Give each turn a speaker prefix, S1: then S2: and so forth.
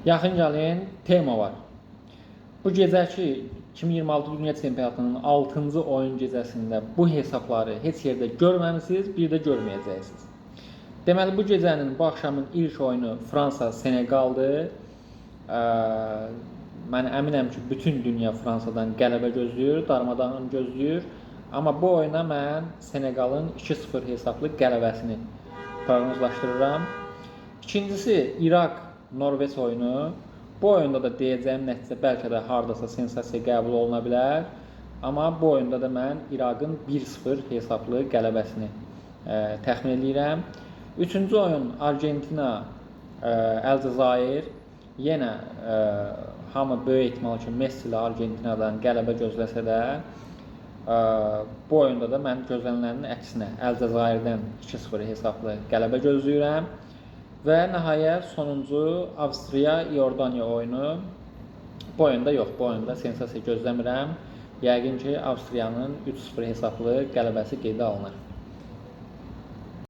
S1: Yaxın gələn tema var. Bu gecəki 2026 Dünya Çempionatının 6-cı oyun gecəsində bu hesabları heç yerdə görməmisiniz, bir də görməyəcəksiniz. Deməli, bu gecənin, bu axşamın ilk oyunu Fransa-Senegaldır. Mən əminəm ki, bütün dünya Fransadan qələbə gözləyir, darmadağın gözləyir. Amma bu oyuna mən Senegalın 2-0 hesablı qələbəsini proqnozlaşdırıram. İkincisi, İraq-Norveç oyunu. Bu oyunda da deyəcəyim nəticə bəlkə də hardasa sensasiya qəbul oluna bilər. Amma bu oyunda da mən İraqın 1-0 hesablı qələbəsini təxmin edirəm. Üçüncü oyun Argentina, Əlcəzair. Yenə hamı böyük ehtimal ki, Messi ilə Argentinadan qələbə gözləsə də, bu oyunda da mən gözləniləninin əksinə Əlcəzairdən 2-0 hesablı qələbə gözləyirəm. Və nəhayət sonuncu Avstriya-İordaniya oyunu. Bu oyunda yox, bu oyunda sensasiya gözləmirəm. Yəqin ki, Avstriyanın 3-0 hesablı qələbəsi qeydə alınır.